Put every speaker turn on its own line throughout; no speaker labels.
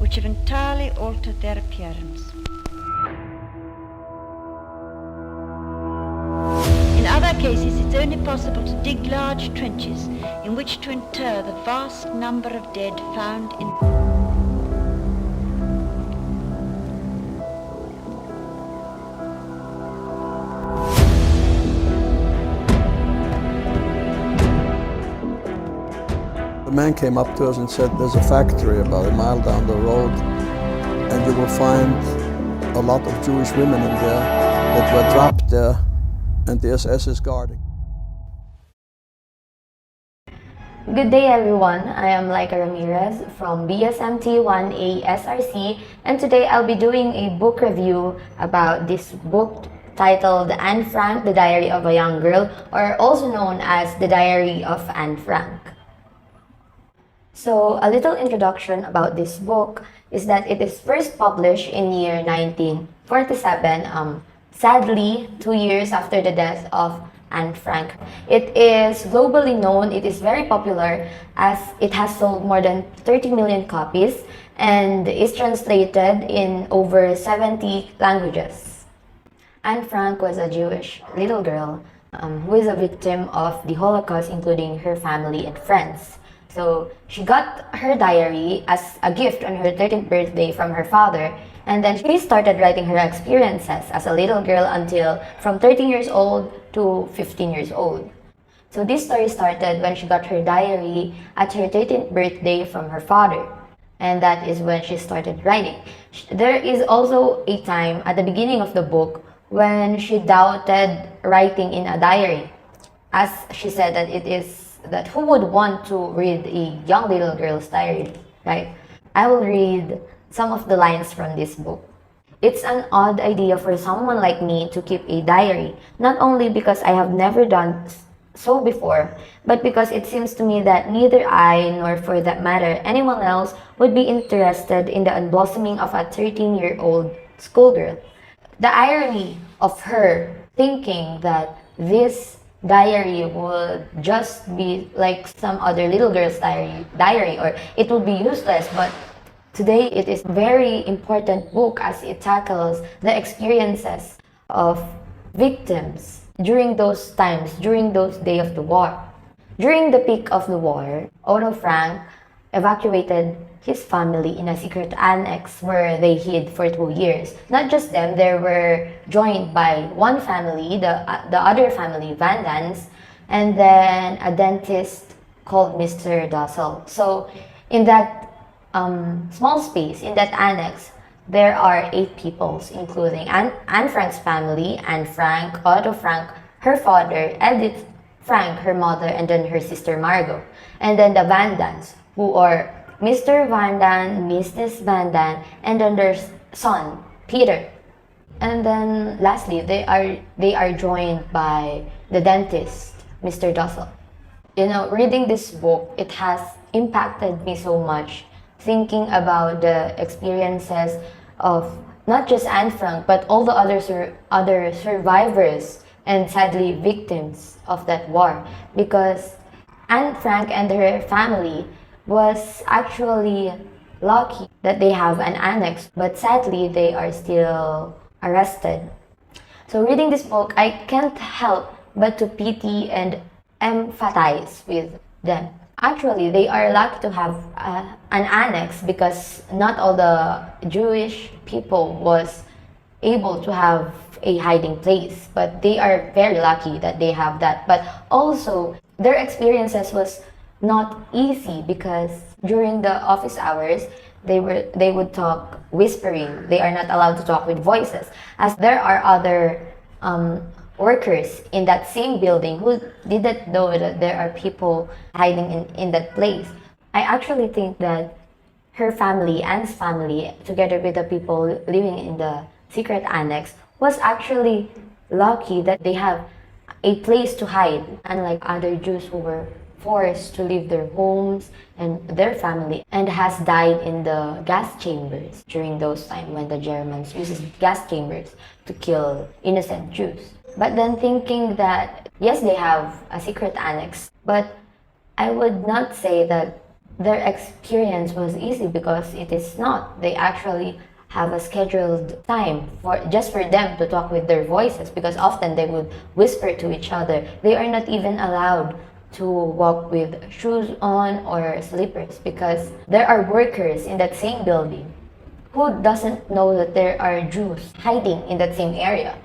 which have entirely altered their appearance. In other cases, it's only possible to dig large trenches in which to inter the vast number of dead found in
The man came up to us and said, there's a factory about a mile down the road, and you will find a lot of Jewish women in there that were trapped there, and the SS is guarding.
Good day everyone, I am Laika Ramirez from BSMT 1A SRC, and today I'll be doing a book review about this book titled Anne Frank, The Diary of a Young Girl, or also known as The Diary of Anne Frank. So, a little introduction about this book is that it is first published in year 1947, sadly 2 years after the death of Anne Frank. It is globally known, it is very popular as it has sold more than 30 million copies and is translated in over 70 languages. Anne Frank was a Jewish little girl who is a victim of the Holocaust, including her family and friends. So she got her diary as a gift on her 13th birthday from her father, and then she started writing her experiences as a little girl until from 13 years old to 15 years old. So this story started when she got her diary at her 13th birthday from her father, and that is when she started writing. There is also a time at the beginning of the book when she doubted writing in a diary, as she said that who would want to read a young little girl's diary, right? I will read some of the lines from this book. It's an odd idea for someone like me to keep a diary, not only because I have never done so before, but because it seems to me that neither I, nor for that matter anyone else, would be interested in the unblossoming of a 13-year-old schoolgirl. The irony of her thinking that this diary would just be like some other little girl's diary, or it would be useless, but today it is a very important book as it tackles the experiences of victims during those times, during those days of the war. During the peak of the war, Otto Frank evacuated his family in a secret annex where they hid for 2 years. Not just them, they were joined by one family, the other family, Van Dans, and then a dentist called Mr. Dussel. So in that small space, in that annex, there are 8 peoples, including Anne Frank's family, Anne Frank, Otto Frank, her father, Edith Frank, her mother, and then her sister Margot. And then the Van Dans, who are Mr. Van Dan, Mrs. Van Dan, and then their son, Peter. And then lastly, they are joined by the dentist, Mr. Dussel. You know, reading this book, it has impacted me so much, thinking about the experiences of not just Anne Frank, but all the other survivors and sadly victims of that war. Because Anne Frank and her family was actually lucky that they have an annex, but sadly they are still arrested. So reading this book, I can't help but to pity and empathize with them. Actually, they are lucky to have an annex because not all the Jewish people was able to have a hiding place, but they are very lucky that they have that. But also, their experiences was not easy because during the office hours, they would talk whispering. They are not allowed to talk with voices, as there are other workers in that same building who didn't know that there are people hiding in that place. I actually think that her family, Anne's family, together with the people living in the secret annex, was actually lucky that they have a place to hide, unlike other Jews who were forced to leave their homes and their family and has died in the gas chambers during those times when the Germans used gas chambers to kill innocent Jews. But then thinking that, yes, they have a secret annex, but I would not say that their experience was easy because it is not. They actually have a scheduled time for just for them to talk with their voices, because often they would whisper to each other. They are not even allowed to walk with shoes on or slippers because there are workers in that same building. Who doesn't know that there are Jews hiding in that same area?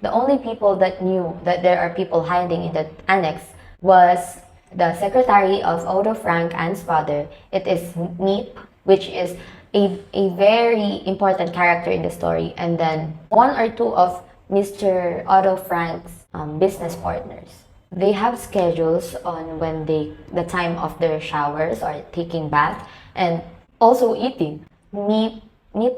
The only people that knew that there are people hiding in that annex was the secretary of Otto Frank, Anne's father. It is Neep, which is a very important character in the story, and then one or two of Mr. Otto Frank's business partners. They have schedules on when the time of their showers or taking bath and also eating. Neep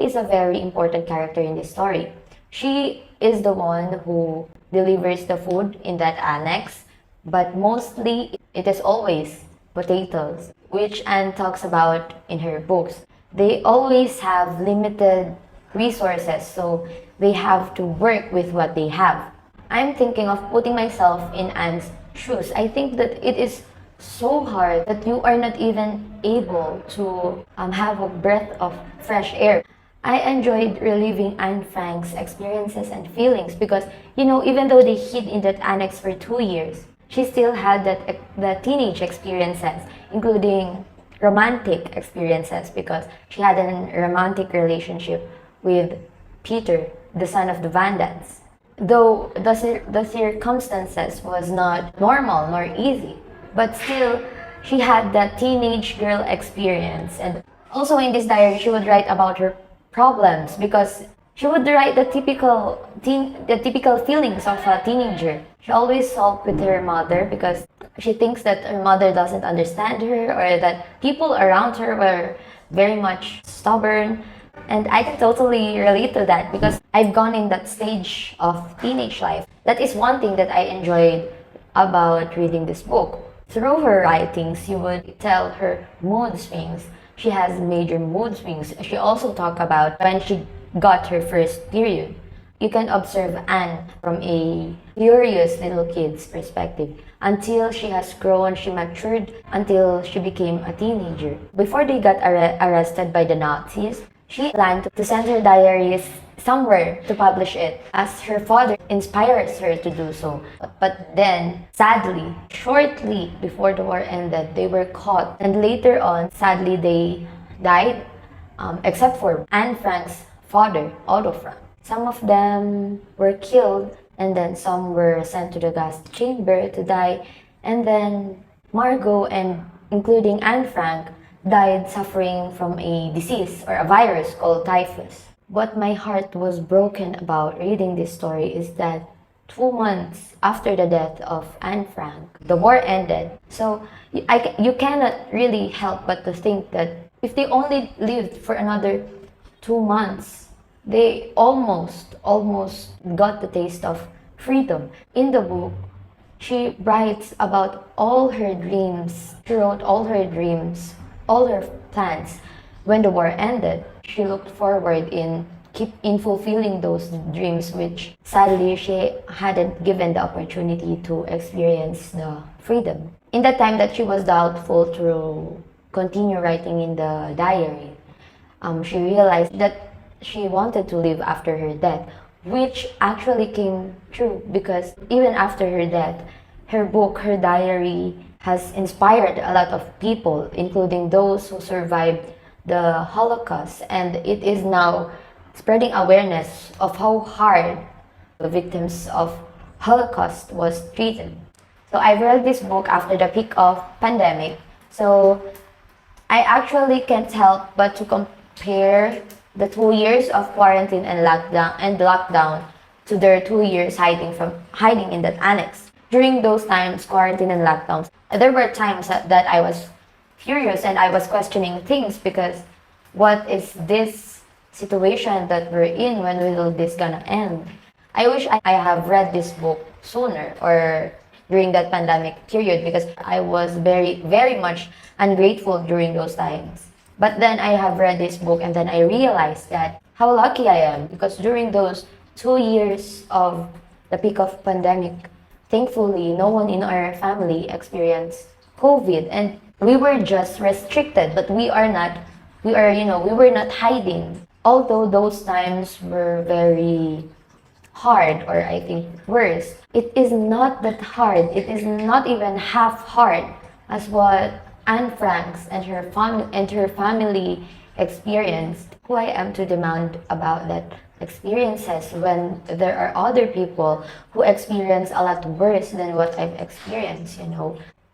is a very important character in this story. She is the one who delivers the food in that annex, but mostly it is always potatoes, which Anne talks about in her books. They always have limited resources, so they have to work with what they have. I'm thinking of putting myself in Anne's shoes. I think that it is so hard that you are not even able to have a breath of fresh air. I enjoyed reliving Anne Frank's experiences and feelings because, even though they hid in that annex for 2 years, she still had the teenage experiences, including romantic experiences, because she had a romantic relationship with Peter, the son of the Vandans. Though the circumstances was not normal nor easy, but still she had that teenage girl experience. And also in this diary, she would write about her problems because she would write the typical feelings of a teenager. She always sulked with her mother because she thinks that her mother doesn't understand her, or that people around her were very much stubborn. And I can totally relate to that because I've gone in that stage of teenage life. That is one thing that I enjoyed about reading this book. Through her writings, you would tell her mood swings. She has major mood swings. She also talked about when she got her first period. You can observe Anne from a curious little kid's perspective until she has grown, she matured, until she became a teenager. Before they got arrested by the Nazis, she planned to send her diaries somewhere to publish it, as her father inspires her to do so. But then, sadly, shortly before the war ended, they were caught. And later on, sadly, they died, except for Anne Frank's father, Otto Frank. Some of them were killed, and then some were sent to the gas chamber to die. And then Margot, and including Anne Frank, died suffering from a disease or a virus called typhus. What my heart was broken about reading this story is that 2 months after the death of Anne Frank, the war ended. So you cannot really help but to think that if they only lived for another 2 months, they almost got the taste of freedom. In the book, she writes about all her dreams. She wrote all her dreams, all her plans. When the war ended, she looked forward in fulfilling those dreams, which sadly she hadn't given the opportunity to experience the freedom. In the time that she was doubtful to continue writing in the diary, she realized that she wanted to live after her death, which actually came true because even after her death, her book, her diary, has inspired a lot of people, including those who survived the Holocaust, and it is now spreading awareness of how hard the victims of Holocaust was treated. So I read this book after the peak of pandemic, so I actually can't help but to compare the 2 years of quarantine and lockdown to their 2 years hiding in that annex. During those times, quarantine and lockdowns, there were times that I was furious and I was questioning things because what is this situation that we're in? When will this gonna end? I wish I have read this book sooner or during that pandemic period because I was very, very much ungrateful during those times. But then I have read this book and then I realized that how lucky I am because during those 2 years of the peak of pandemic, thankfully, no one in our family experienced COVID, and we were just restricted, but we are not, we were not hiding. Although those times were very hard, or I think worse, it is not that hard. It is not even half hard as what Anne Franks and her family experienced. Who I am to demand about that experiences when there are other people who experience a lot worse than what I've experienced,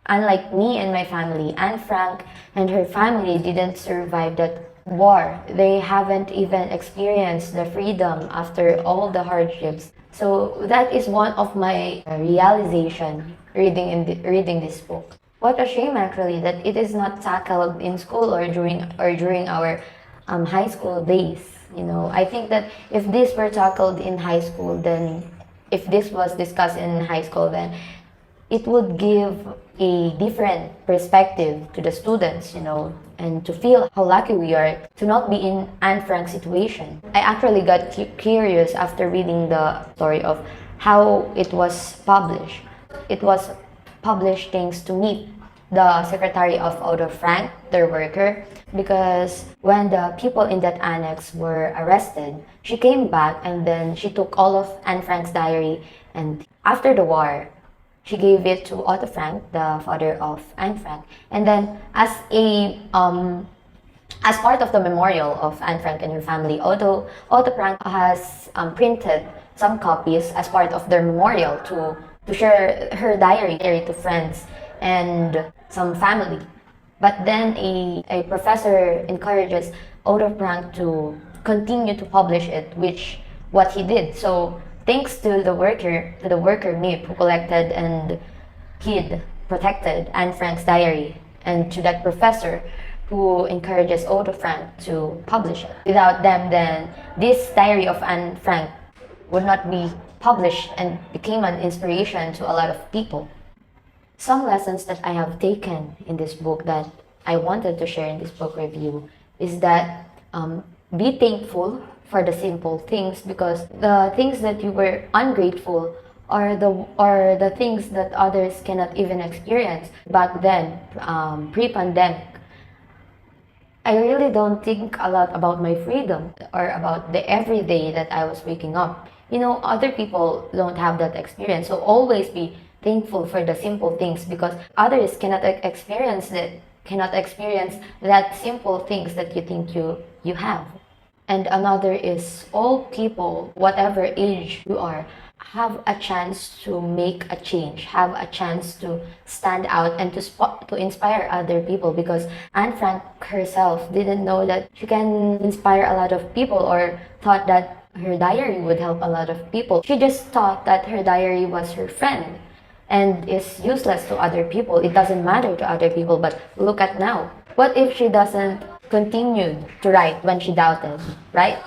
Unlike me and my family, Anne Frank and her family didn't survive that war. They haven't even experienced the freedom after all the hardships. So that is one of my realization reading this book. What a shame actually that it is not tackled in school or during our high school days. I think that if this were tackled in high school, then if this was discussed in high school, then it would give a different perspective to the students, and to feel how lucky we are to not be in Anne Frank's situation. I actually got curious after reading the story of how it was published. It was published thanks to meet the secretary of Otto Frank, their worker, because when the people in that annex were arrested, she came back and then she took all of Anne Frank's diary, and after the war, she gave it to Otto Frank, the father of Anne Frank, and then as part of the memorial of Anne Frank and her family, Otto Frank has printed some copies as part of their memorial to share her diary to friends and some family. But then a professor encourages Otto Frank to continue to publish it, which what he did. So thanks to the worker Nip, who collected and protected Anne Frank's diary, and to that professor who encourages Otto Frank to publish it. Without them, then this diary of Anne Frank would not be published and became an inspiration to a lot of people. Some lessons that I have taken in this book that I wanted to share in this book review is that be thankful for the simple things, because the things that you were ungrateful are the things that others cannot even experience. Back then, pre-pandemic, I really don't think a lot about my freedom or about the everyday that I was waking up. Other people don't have that experience, so always be thankful for the simple things, because others cannot experience that simple things that you think you have. And another is, all people, whatever age you are, have a chance to make a change, have a chance to stand out and to inspire other people, because Anne Frank herself didn't know that she can inspire a lot of people, or thought that her diary would help a lot of people. She just thought that her diary was her friend and is useless to other people. It doesn't matter to other people, but look at now. What if she doesn't continue to write when she doubted, right?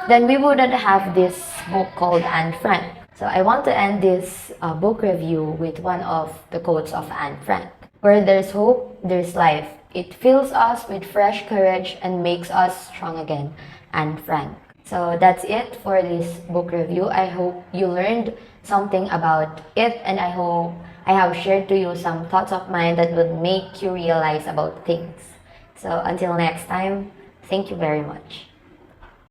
Then we wouldn't have this book called Anne Frank. So I want to end this book review with one of the quotes of Anne Frank. Where there's hope, there's life. It fills us with fresh courage and makes us strong again. Anne Frank. So that's it for this book review. I hope you learned something about it, and I hope I have shared to you some thoughts of mine that would make you realize about things. So until next time, thank you very much.